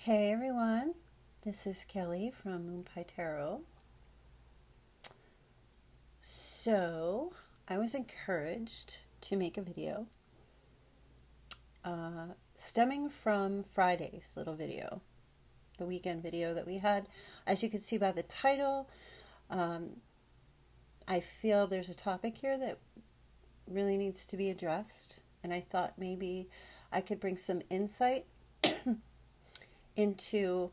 Hey everyone, this is Kelly from Moon Pie Tarot. So, I was encouraged to make a video stemming from Friday's little video, the weekend video that we had. As you can see by the title, I feel there's a topic here that really needs to be addressed, and I thought maybe I could bring some insight into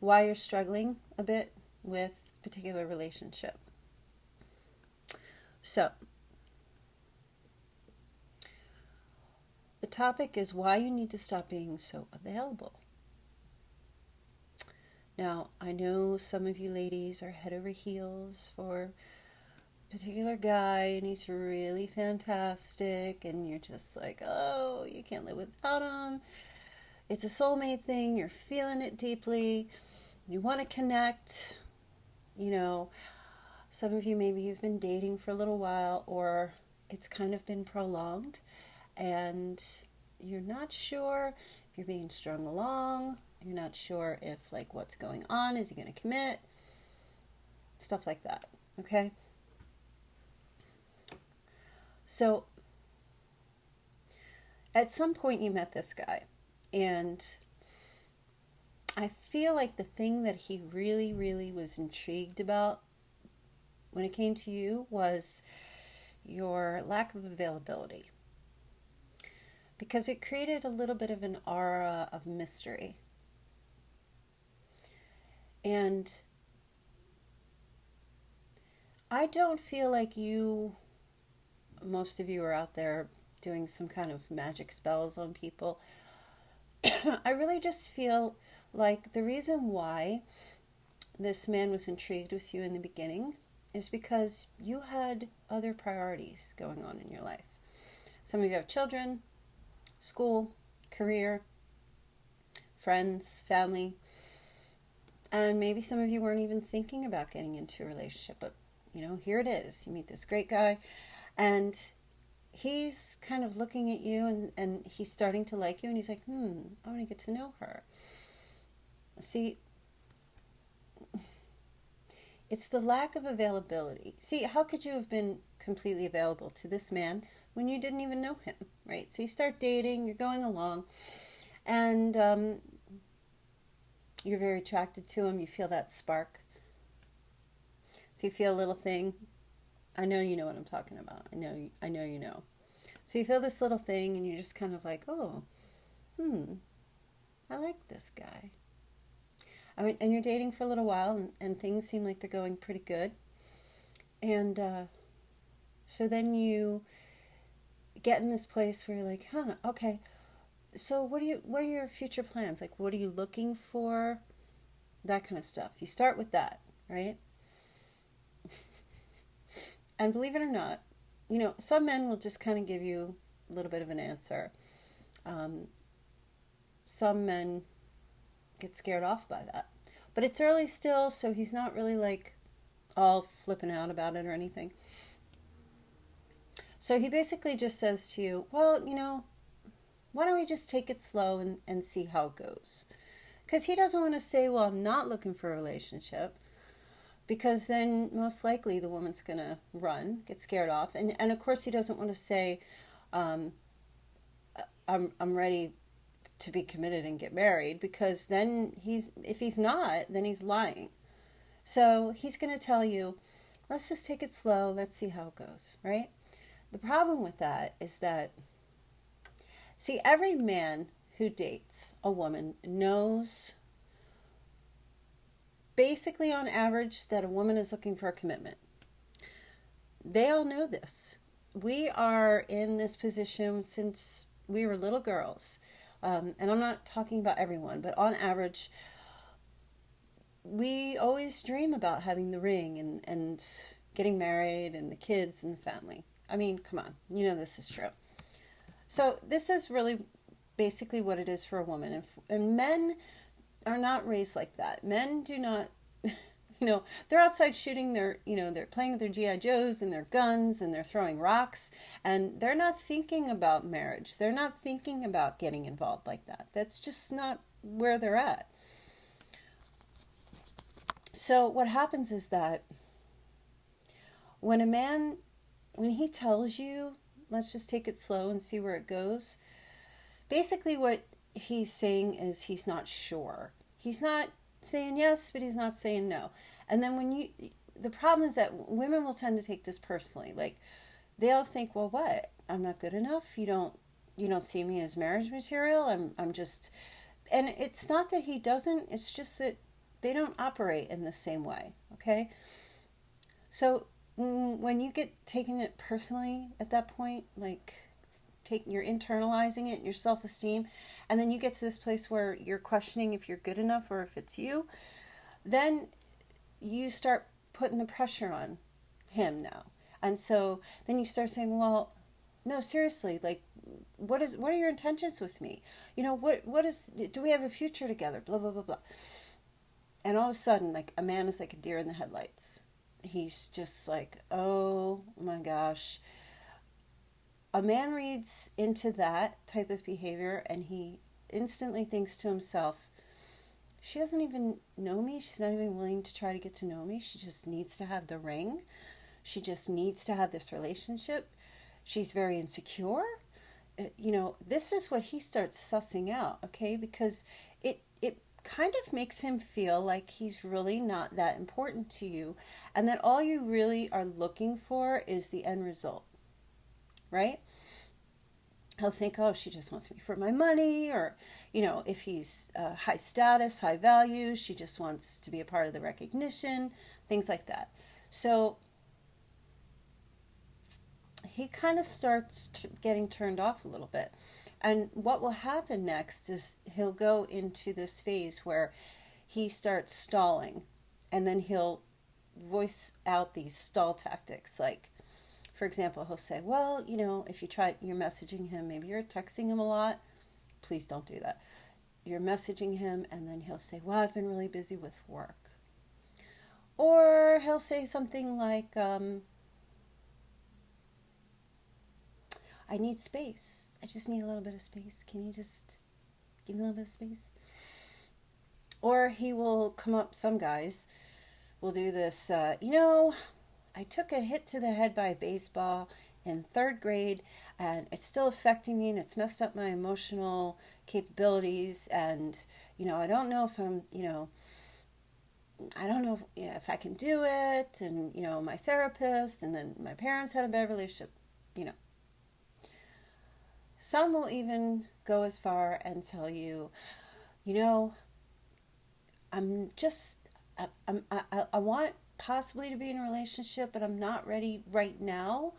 why you're struggling a bit with a particular relationship. So, the topic is why you need to stop being so available. Now, I know some of you ladies are head over heels for a particular guy and he's really fantastic and you're just like, oh, you can't live without him. It's a soulmate thing. You're feeling it deeply. You want to connect. You know, some of you, maybe you've been dating for a little while or it's kind of been prolonged and you're not sure if you're being strung along. You're not sure if, like, what's going on. Is he going to commit? Stuff like that. Okay? So, at some point you met this guy. And I feel like the thing that he really, really was intrigued about when it came to you was your lack of availability. Because it created a little bit of an aura of mystery. And I don't feel like most of you are out there doing some kind of magic spells on people. I really just feel like the reason why this man was intrigued with you in the beginning is because you had other priorities going on in your life. Some of you have children, school, career, friends, family, and maybe some of you weren't even thinking about getting into a relationship, but here it is. You meet this great guy and he's kind of looking at you and he's starting to like you and he's like, I want to get to know her. See, it's the lack of availability. See, how could you have been completely available to this man when you didn't even know him, right? So you start dating, you're going along, and you're very attracted to him. You feel that spark. So you feel a little thing. I know you know what I'm talking about. I know you know. So you feel this little thing and you're just kind of like, oh, I like this guy. And you're dating for a little while and things seem like they're going pretty good. And so then you get in this place where you're like, okay. So what are your future plans? Like, what are you looking for? That kind of stuff. You start with that, right? And believe it or not, some men will just kind of give you a little bit of an answer. Some men get scared off by that. But it's early still, so he's not really like all flipping out about it or anything. So he basically just says to you, well, why don't we just take it slow and see how it goes? Because he doesn't want to say, well, I'm not looking for a relationship. Because then most likely the woman's going to run, get scared off. And of course he doesn't want to say, I'm ready to be committed and get married. Because then if he's not, then he's lying. So he's going to tell you, let's just take it slow. Let's see how it goes, right? The problem with that is that, see, every man who dates a woman knows basically on average that a woman is looking for a commitment. They all know this. We are in this position since we were little girls. And I'm not talking about everyone, but on average, we always dream about having the ring and getting married and the kids and the family. I mean, come on, this is true. So this is really basically what it is for a woman. And men are not raised like that. Men do not They're outside shooting they're playing with their GI Joes and their guns, and they're throwing rocks, and they're not thinking about marriage. They're not thinking about getting involved like that. That's just not where they're at. So what happens is that when he tells you, let's just take it slow and see where it goes. Basically what he's saying is he's not sure. He's not saying yes, but he's not saying no. And then the problem is that women will tend to take this personally. Like, they'll think, well, what? I'm not good enough? You don't see me as marriage material? I'm just... And it's not that he doesn't, it's just that they don't operate in the same way, okay? So when you get taking it personally at that point, like you're internalizing it, your self-esteem, and then you get to this place where you're questioning if you're good enough or if it's you, then you start putting the pressure on him now. And so then you start saying, well, no, seriously, like, what are your intentions with me? Do we have a future together? Blah, blah, blah, blah. And all of a sudden, like, a man is like a deer in the headlights. He's just like, oh my gosh. A man reads into that type of behavior and he instantly thinks to himself, she doesn't even know me. She's not even willing to try to get to know me. She just needs to have the ring. She just needs to have this relationship. She's very insecure. This is what he starts sussing out, okay? Because it kind of makes him feel like he's really not that important to you, and that all you really are looking for is the end result, right? He'll think, oh, she just wants me for my money, or, if he's high status, high value, she just wants to be a part of the recognition, things like that. So he kind of starts getting turned off a little bit. And what will happen next is he'll go into this phase where he starts stalling, and then he'll voice out these stall tactics. Like, for example, he'll say, well, if you're messaging him, maybe you're texting him a lot. Please don't do that. You're messaging him, and then he'll say, well, I've been really busy with work. Or he'll say something like, I need space. I just need a little bit of space. Can you just give me a little bit of space? Or he will come up, some guys will do this, I took a hit to the head by a baseball in 3rd grade, and it's still affecting me, and it's messed up my emotional capabilities, and, I don't know if I'm, I don't know if I can do it, and, my therapist, and then my parents had a bad relationship, Some will even go as far and tell you, I want possibly to be in a relationship, but I'm not ready right now.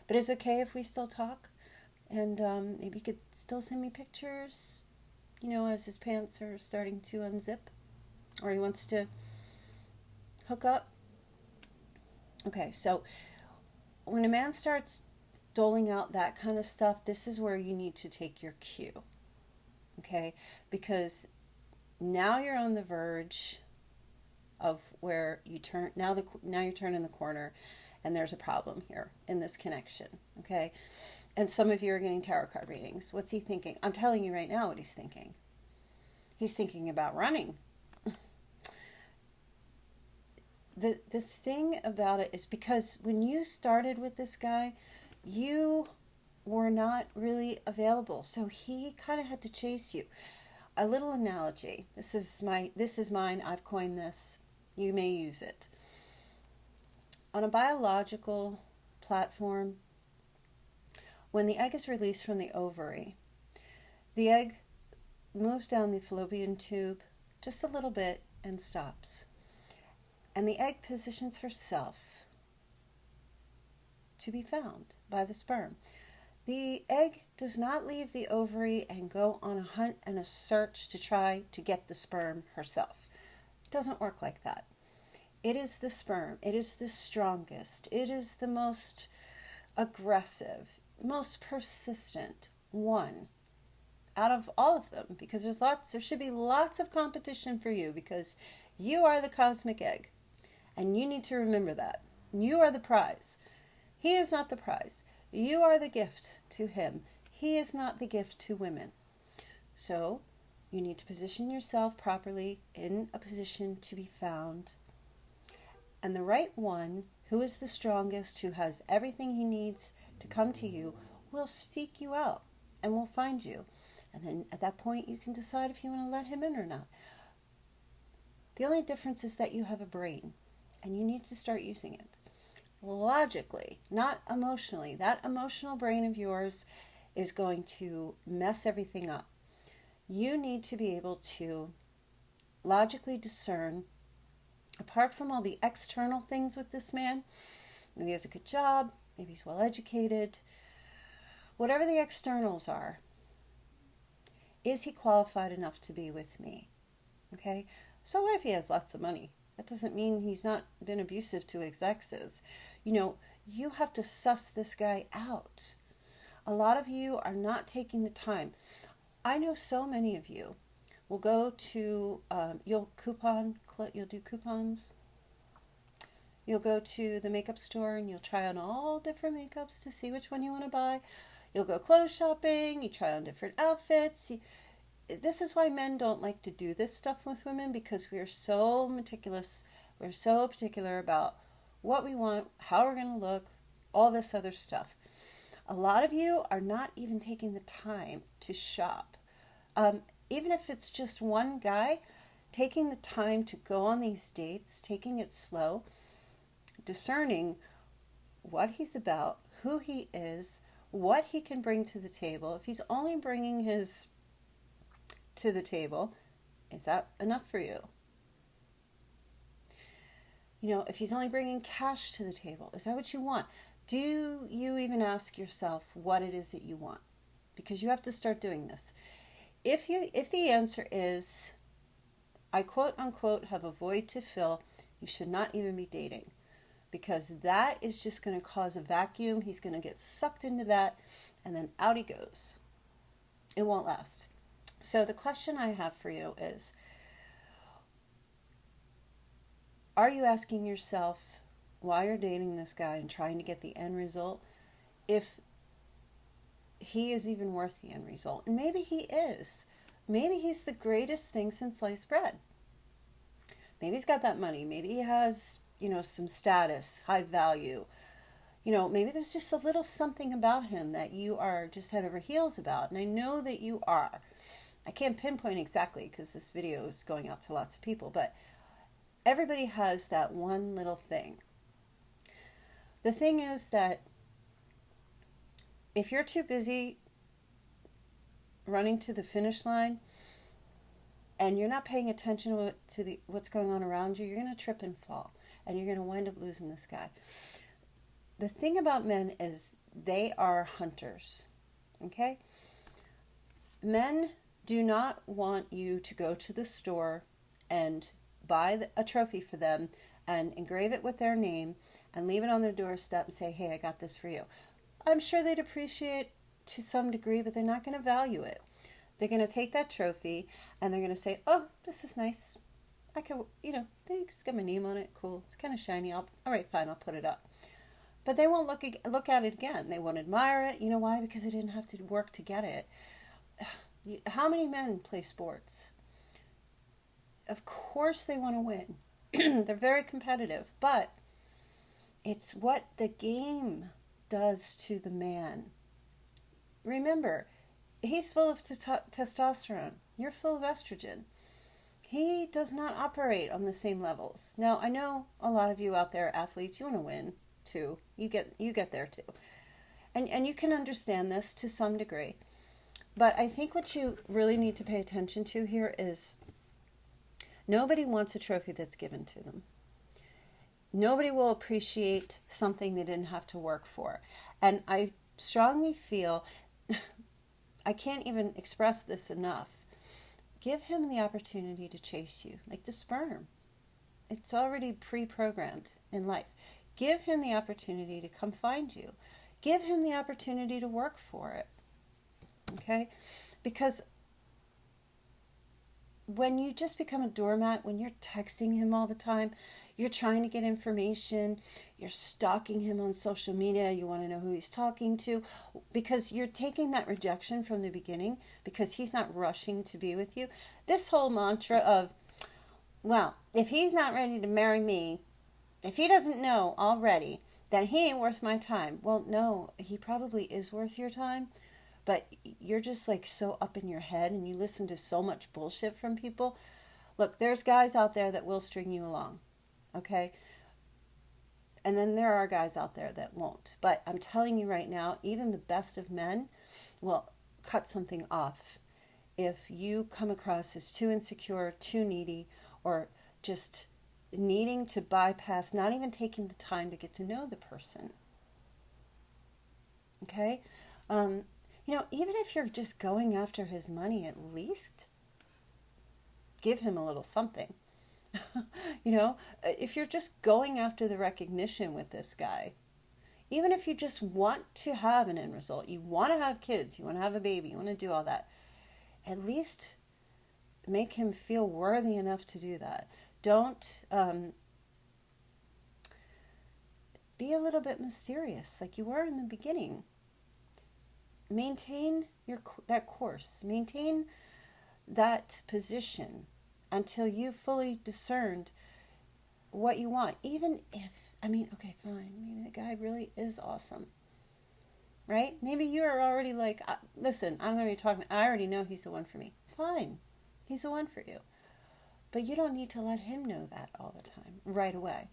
But it's okay if we still talk, and maybe he could still send me pictures, as his pants are starting to unzip, or he wants to hook up. Okay, so when a man starts doling out that kind of stuff, this is where you need to take your cue, okay? Because now you're on the verge of where you turn. Now you're turning the corner, and there's a problem here in this connection, okay? And some of you are getting tarot card readings. What's he thinking? I'm telling you right now what he's thinking. He's thinking about running. The thing about it is, because when you started with this guy, you were not really available, so he kind of had to chase you. A little analogy. This is mine. I've coined this. You may use it. On a biological platform, when the egg is released from the ovary, the egg moves down the fallopian tube just a little bit and stops. And the egg positions herself to be found by the sperm. The egg does not leave the ovary and go on a hunt and a search to try to get the sperm herself. It doesn't work like that. It is the sperm. It is the strongest. It is the most aggressive, most persistent one out of all of them, because there should be lots of competition for you, because you are the cosmic egg. And you need to remember that. You are the prize. He is not the prize. You are the gift to him. He is not the gift to women. So you need to position yourself properly in a position to be found. And the right one, who is the strongest, who has everything he needs to come to you, will seek you out and will find you. And then at that point, you can decide if you want to let him in or not. The only difference is that you have a brain, and you need to start using it. Logically, not emotionally. That emotional brain of yours is going to mess everything up. You need to be able to logically discern, apart from all the external things with this man, maybe he has a good job, maybe he's well educated, whatever the externals are, is he qualified enough to be with me? Okay? So what if he has lots of money? That doesn't mean he's not been abusive to his exes. You have to suss this guy out. A lot of you are not taking the time. I know so many of you will go to, you'll do coupons. You'll go to the makeup store and you'll try on all different makeups to see which one you want to buy. You'll go clothes shopping, you try on different outfits. This is why men don't like to do this stuff with women, because we are so meticulous. We're so particular about what we want, how we're going to look, all this other stuff. A lot of you are not even taking the time to shop. Even if it's just one guy, taking the time to go on these dates, taking it slow, discerning what he's about, who he is, what he can bring to the table. If he's only bringing his to the table, is that enough for you? If he's only bringing cash to the table, is that what you want? Do you even ask yourself what it is that you want? Because you have to start doing this. If the answer is, I quote unquote have a void to fill, you should not even be dating, because that is just going to cause a vacuum. He's going to get sucked into that, and then out he goes. It won't last. So the question I have for you is, are you asking yourself, while you're dating this guy and trying to get the end result, if he is even worth the end result? And maybe he is. Maybe he's the greatest thing since sliced bread. Maybe he's got that money. Maybe he has, some status, high value. Maybe there's just a little something about him that you are just head over heels about. And I know that you are. I can't pinpoint exactly because this video is going out to lots of people, but everybody has that one little thing. The thing is that if you're too busy running to the finish line and you're not paying attention to what's going on around you, you're going to trip and fall, and you're going to wind up losing this guy. The thing about men is they are hunters, okay? Men do not want you to go to the store and buy a trophy for them and engrave it with their name and leave it on their doorstep and say, hey, I got this for you. I'm sure they'd appreciate to some degree, but they're not going to value it. They're going to take that trophy and they're going to say, oh, this is nice. I can, thanks, got my name on it. Cool. It's kind of shiny. All right, fine, I'll put it up. But they won't look at it again. They won't admire it. You know why? Because they didn't have to work to get it. How many men play sports? Of course they want to win. They're very competitive, but it's what the game does to the man. Remember, he's full of testosterone. You're full of estrogen. He does not operate on the same levels. Now, I know a lot of you out there, athletes, you want to win too. You get there too. And you can understand this to some degree. But I think what you really need to pay attention to here is nobody wants a trophy that's given to them. Nobody will appreciate something they didn't have to work for. And I strongly feel, I can't even express this enough, give him the opportunity to chase you, like the sperm. It's already pre-programmed in life. Give him the opportunity to come find you. Give him the opportunity to work for it. Okay? Because when you just become a doormat, when you're texting him all the time, you're trying to get information, you're stalking him on social media, you want to know who he's talking to, because you're taking that rejection from the beginning, because he's not rushing to be with you. This whole mantra of, well, if he's not ready to marry me, if he doesn't know already, then he ain't worth my time. Well, no, he probably is worth your time, but you're just like so up in your head and you listen to so much bullshit from people. Look, there's guys out there that will string you along, okay? And then there are guys out there that won't. But I'm telling you right now, even the best of men will cut something off if you come across as too insecure, too needy, or just needing to bypass, not even taking the time to get to know the person. Okay? Even if you're just going after his money, at least give him a little something. If you're just going after the recognition with this guy, even if you just want to have an end result, you want to have kids, you want to have a baby, you want to do all that, at least make him feel worthy enough to do that. Don't be a little bit mysterious like you were in the beginning. Maintain that course. Maintain that position until you've fully discerned what you want. Even if, okay, fine, maybe the guy really is awesome, right? Maybe you're already like, listen, I'm going to be talking, I already know he's the one for me. Fine, he's the one for you. But you don't need to let him know that all the time, right away.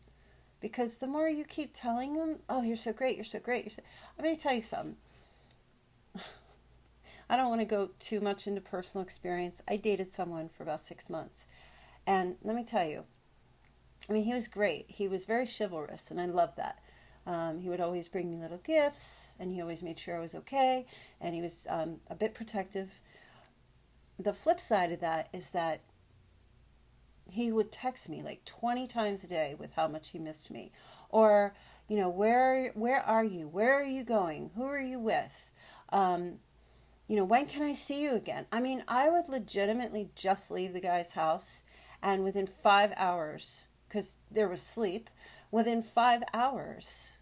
Because the more you keep telling him, oh, you're so great, you're so great, I'm going to tell you something. I don't want to go too much into personal experience. I dated someone for about 6 months. And let me tell you, he was great. He was very chivalrous, and I loved that. He would always bring me little gifts, and he always made sure I was okay, and he was a bit protective. The flip side of that is that he would text me like 20 times a day with how much he missed me. Or, where are you? Where are you going? Who are you with? When can I see you again? I would legitimately just leave the guy's house, and within 5 hours, because there was sleep, within 5 hours,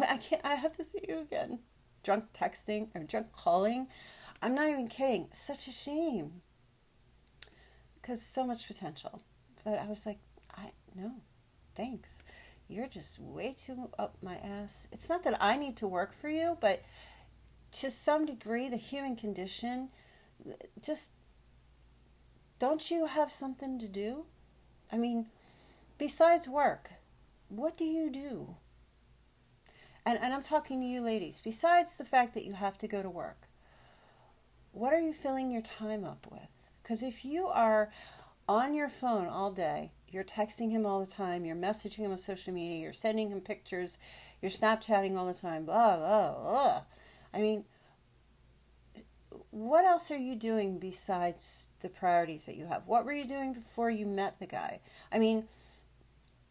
I have to see you again. Drunk texting or drunk calling. I'm not even kidding. Such a shame. Because so much potential. But I was like, no, thanks. You're just way too up my ass. It's not that I need to work for you, but to some degree, the human condition, just, don't you have something to do? Besides work, what do you do? And I'm talking to you ladies. Besides the fact that you have to go to work, what are you filling your time up with? Because if you are on your phone all day, you're texting him all the time, you're messaging him on social media, you're sending him pictures, you're Snapchatting all the time, blah, blah, blah. What else are you doing besides the priorities that you have? What were you doing before you met the guy?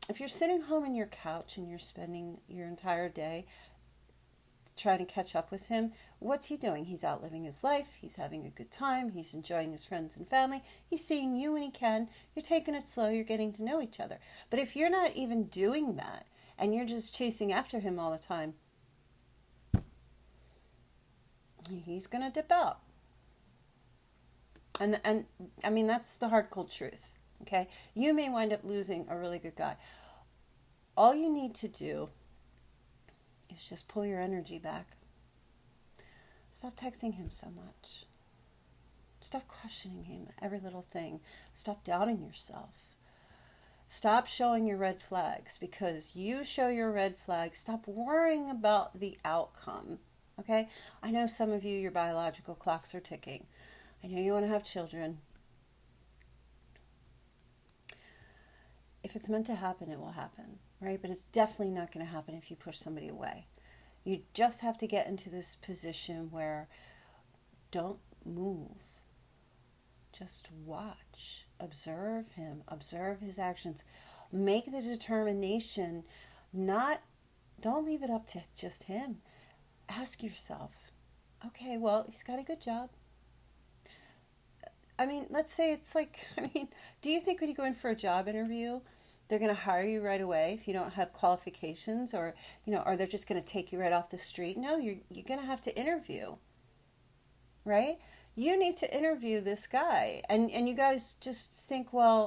If you're sitting home on your couch and you're spending your entire day trying to catch up with him, what's he doing? He's out living his life. He's having a good time. He's enjoying his friends and family. He's seeing you when he can. You're taking it slow. You're getting to know each other. But if you're not even doing that and you're just chasing after him all the time, he's going to dip out. And that's the hard, cold truth. Okay? You may wind up losing a really good guy. All you need to do is just pull your energy back. Stop texting him so much. Stop questioning him every little thing. Stop doubting yourself. Stop showing your red flags, because you show your red flags. Stop worrying about the outcome. Okay? I know some of you, your biological clocks are ticking. I know you want to have children. If it's meant to happen, it will happen, right? But it's definitely not going to happen if you push somebody away. You just have to get into this position where don't move. Just watch. Observe him. Observe his actions. Make the determination. Don't leave it up to just him. Ask yourself, okay, well, he's got a good job. I mean, let's say it's like, I mean, do you think when you go in for a job interview, they're going to hire you right away if you don't have qualifications, or, or they're just going to take you right off the street? No, you're going to have to interview, right? You need to interview this guy. And you guys just think, well,